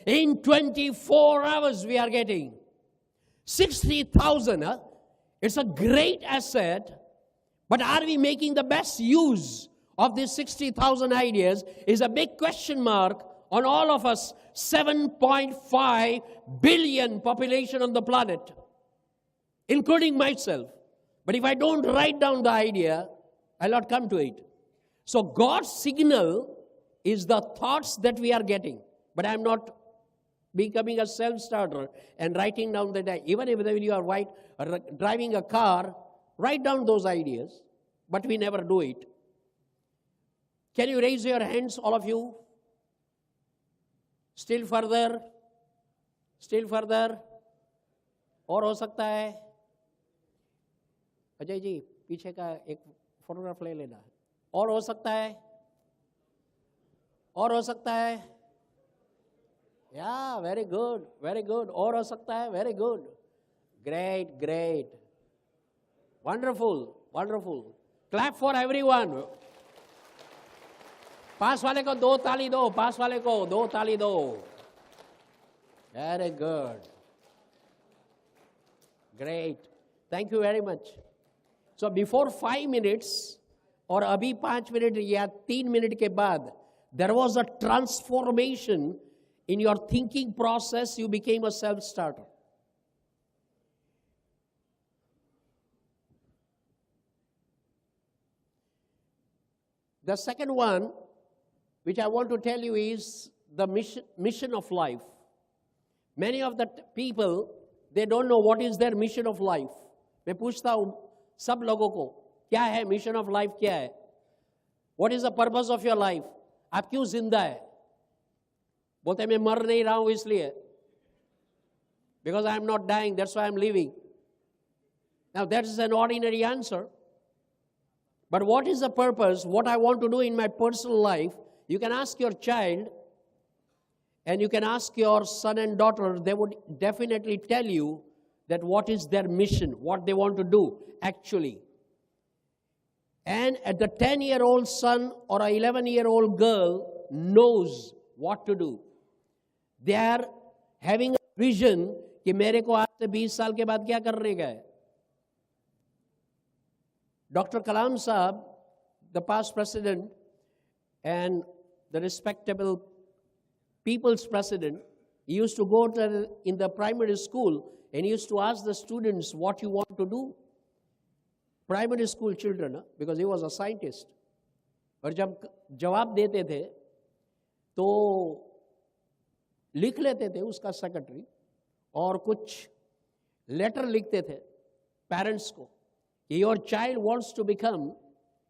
In 24 hours we are getting 60,000. It's a great asset, but are we making the best use of these 60,000 ideas is a big question mark on all of us. 7.5 billion population on the planet, including myself. But if I don't write down the idea, I'll not come to it. So God's signal is the thoughts that we are getting. But I'm not becoming a self-starter and writing down the idea. Even if you are driving a car, write down those ideas. But we never do it. Can you raise your hands, all of you? Still further? Still further? और हो सकता है? अजय जी, पीछे का एक photograph ले लेना. और हो सकता है? और हो सकता है? Yeah, very good, very good. और हो सकता है? Very good. Great, great. Wonderful, wonderful. Clap for everyone. पास वाले को 2 ताली दो, पास वाले को 2 ताली दो. Very good. Great. Thank you very much. So before 5 minutes, और अभी 5 मिनट या 3 मिनट के बाद, there was a transformation in your thinking process. You became a self-starter. The second one, which I want to tell you, is the mission of life. Many of the people, they don't know what is their mission of life. मैं पूछता हूँ सब लोगों को, क्या है mission of life, क्या है? What is the purpose of your life? आप क्यों जिंदा है? बोलते मैं मर नहीं रहा हूँ इसलिए. Because I am not dying, that's why I am living. Now that is an ordinary answer. But what is the purpose? What I want to do in my personal life? You can ask your child, and you can ask your son and daughter. They would definitely tell you that what is their mission, what they want to do actually. And at the 10-year-old son or a 11-year-old girl knows what to do. They are having a vision कि मेरे को आज से 20 साल के बाद क्या करने का है. Dr. Kalam Sahab, the past president and the respectable people's president, he used to go in the primary school and he used to ask the students what you want to do. Primary school children, because he was a scientist. और जब जवाब देते थे तो लिख लेते थे उसका सेक्रेटरी और कुछ लेटर लिखते थे पेरेंट्स को. Your child wants to become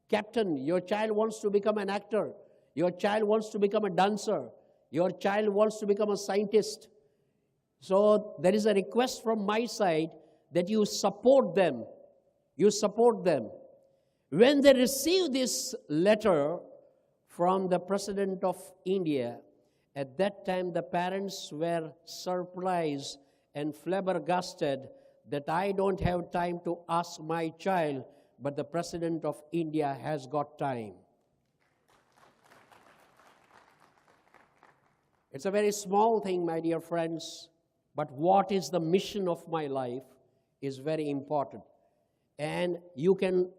captain, your child wants to become an actor, your child wants to become a dancer, your child wants to become a scientist. So there is a request from my side that you support them. You support them. When they receive this letter from the President of India, at that time the parents were surprised and flabbergasted that I don't have time to ask my child, but the President of India has got time. It's a very small thing, my dear friends, but what is the mission of my life is very important. And you can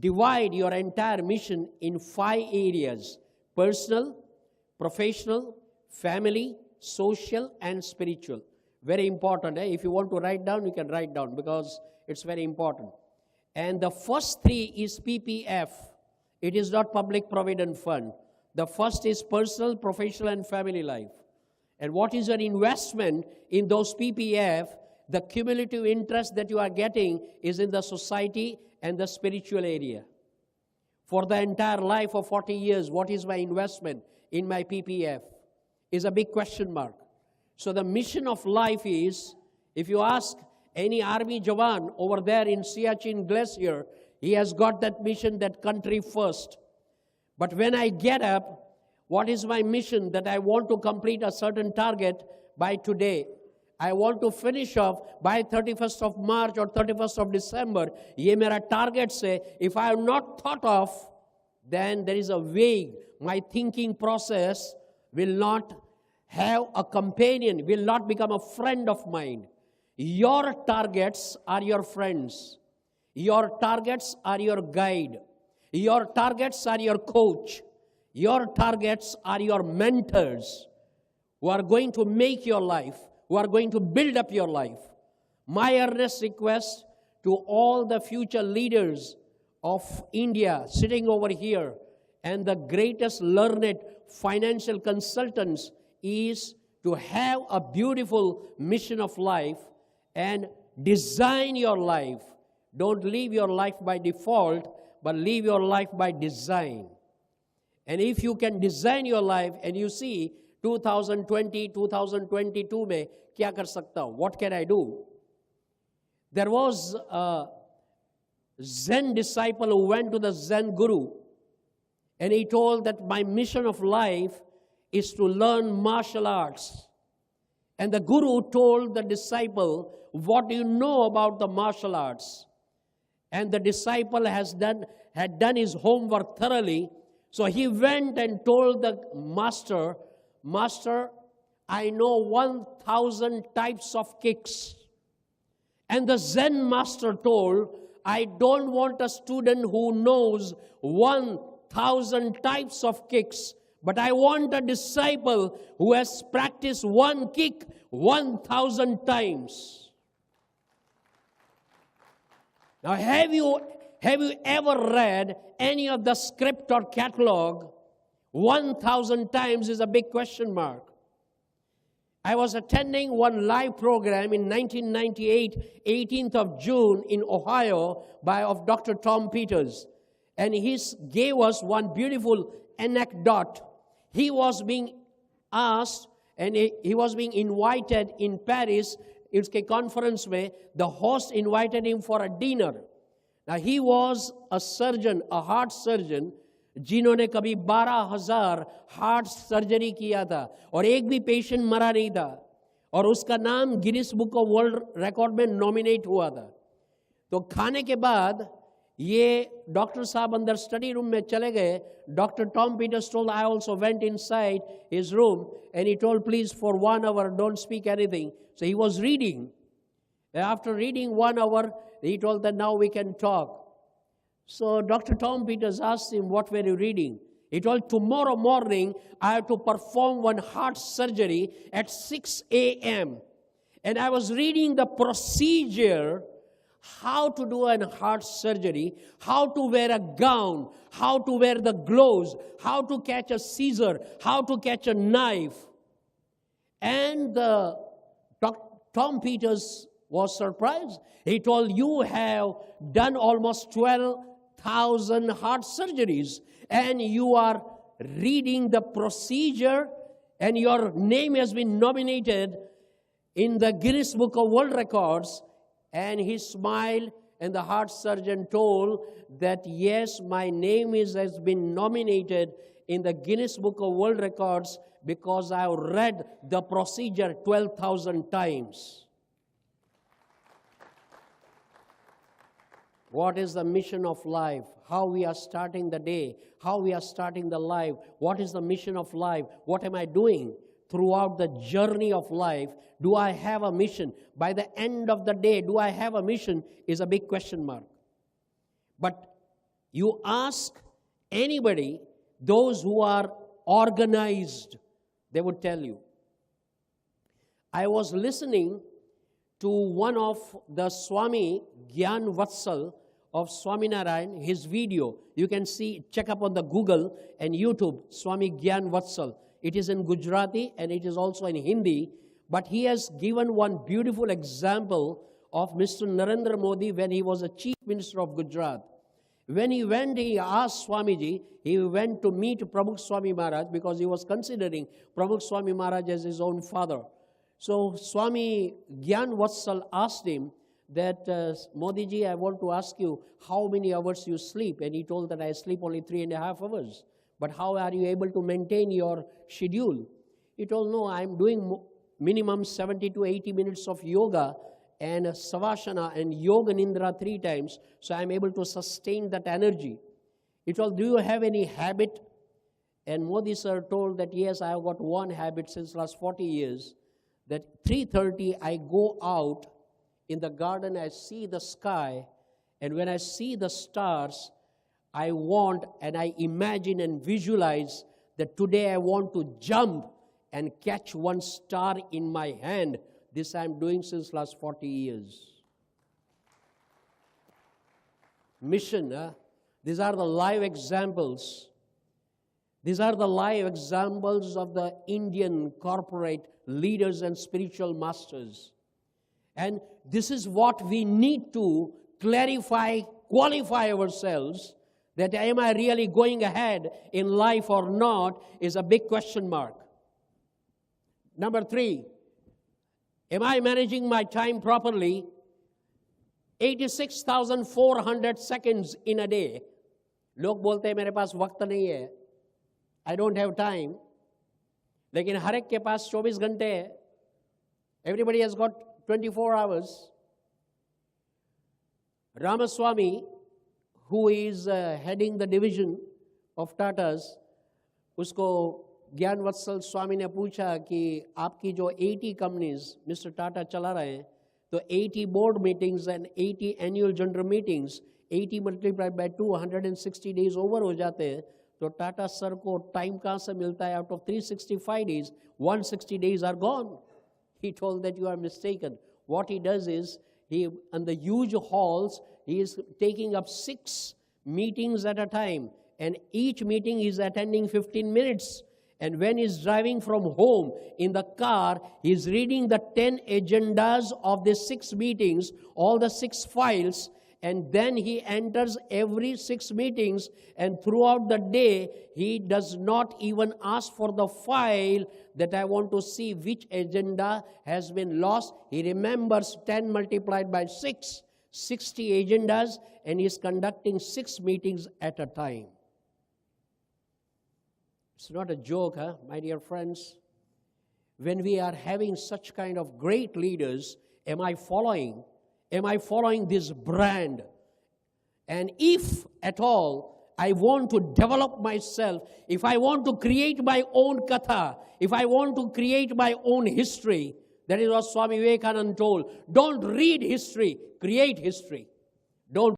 divide your entire mission in 5 areas: personal, professional, family, social, and spiritual. Very important. If you want to write down, you can write down because it's very important. And the first 3 is PPF. It is not Public Provident Fund. The first is personal, professional, and family life. And what is your investment in those PPF? The cumulative interest that you are getting is in the society and the spiritual area. For the entire life of 40 years, what is my investment in my PPF? Is a big question mark. So the mission of life is, if you ask any army Jawan over there in Siachen Glacier, he has got that mission, that country first. But when I get up, what is my mission? That I want to complete a certain target by today. I want to finish off by 31st of March or 31st of December. Ye mera target se, if I am not thought of, then there is a vague. My thinking process will not have a companion, will not become a friend of mine. Your targets are your friends. Your targets are your guide. Your targets are your coach. Your targets are your mentors who are going to make your life, who are going to build up your life. My earnest request to all the future leaders of India sitting over here and the greatest learned financial consultants is to have a beautiful mission of life and design your life. Don't live your life by default, but live your life by design. And if you can design your life and you see 2020, 2022 में क्या कर सकता हूँ? What can I do? There was a Zen disciple who went to the Zen guru and he told that my mission of life is to learn martial arts. And the guru told the disciple, what do you know about the martial arts? And the disciple had done his homework thoroughly. So he went and told the master, Master, I know 1,000 types of kicks. And the Zen master told, I don't want a student who knows 1,000 types of kicks, but I want a disciple who has practiced one kick 1,000 times. Now, have you ever read any of the script or catalog? 1,000 times is a big question mark. I was attending one live program in 1998, 18th of June in Ohio of Dr. Tom Peters. And he gave us one beautiful anecdote. He was being asked and he was being invited in Paris. उसके conference में the host invited him for a dinner. Now he was a surgeon, a heart surgeon, जिन्होंने कभी 12,000 heart surgery किया था और एक भी patient मरा नहीं था और उसका नाम Guinness book of world record में नॉमिनेट हुआ था. तो खाने के बाद ये डॉक्टर साहब अंदर स्टडी रूम में चले गए. Doctor Tom Peters told I also went inside his room and he told please for 1 hour don't speak anything. So he was reading. After reading 1 hour, he told that now we can talk. So Dr. Tom Peters asked him, what were you reading? He told, tomorrow morning I have to perform one heart surgery at 6 a.m. And I was reading the procedure, how to do a heart surgery, how to wear a gown, how to wear the gloves, how to catch a scissor, how to catch a knife. And Tom Peters was surprised. He told, you have done almost 12,000 heart surgeries and you are reading the procedure and your name has been nominated in the Guinness Book of World Records. And he smiled and the heart surgeon told that yes, my name has been nominated in the Guinness Book of World Records because I have read the procedure 12,000 times. What is the mission of life? How we are starting the day? How we are starting the life? What is the mission of life? What am I doing throughout the journey of life? Do I have a mission? By the end of the day, do I have a mission is a big question mark. But you ask anybody, those who are organized, they would tell you. I was listening to one of the Swami Gyan Vatsal of Swaminarayan, his video. You can see, check up on the Google and YouTube, Swami Gyan Vatsal. It is in Gujarati and it is also in Hindi. But he has given one beautiful example of Mr. Narendra Modi when he was a chief minister of Gujarat. When he went, he asked Swamiji, he went to meet Prabhu Swami Maharaj because he was considering Prabhu Swami Maharaj as his own father. So Swami Gyan Vatsal asked him that, Modi ji, I want to ask you how many hours you sleep. And he told that I sleep only 3.5 hours. But how are you able to maintain your schedule? He told, no, I'm doing minimum 70 to 80 minutes of yoga and savasana and yoga nindra 3 times. So I'm able to sustain that energy. He told, do you have any habit? And Modi sir told that, yes, I have got one habit since last 40 years, that 3:30 I go out in the garden, I see the sky, and when I see the stars, I want and I imagine and visualize that today I want to jump and catch one star in my hand. This I am doing since last 40 years. Mission, these are the live examples. These are the live examples of the Indian corporate leaders and spiritual masters. And this is what we need to clarify, qualify ourselves, that am I really going ahead in life or not, is a big question mark. Number 3, am I managing my time properly? 86,400 seconds in a day. लोग बोलते हैं मेरे पास वक्त नहीं है, I don't have time. लेकिन हर एक के पास 24 घंटे है. Everybody has got 24 hours. Ramaswamy, who is heading the division of Tatas, उसको ज्ञान वत्सल स्वामी ने पूछा कि आपकी जो 80 कंपनीज मिस्टर टाटा चला रहे हैं, तो 80 board meetings and 80 annual general meetings, 80 multiplied by 2, 160 days over हो जाते हैं. तो टाटा सर को टाइम कहाँ से मिलता है? Out of 365 days, 160 days are gone. He told that you are mistaken. What he does is, he, in the huge halls, he is taking up 6 meetings at a time, and each meeting is attending 15 minutes. And when he's driving from home in the car, he's reading the 10 agendas of the 6 meetings, all the 6 files, and then he enters every 6 meetings, and throughout the day, he does not even ask for the file that I want to see which agenda has been lost. He remembers 10 multiplied by 6, 60 agendas, and he's conducting 6 meetings at a time. It's not a joke, my dear friends. When we are having such kind of great leaders, am I following this brand? And if at all I want to develop myself, if I want to create my own Katha, if I want to create my own history, that is what Swami Vivekananda told. Don't read history, create history. Don't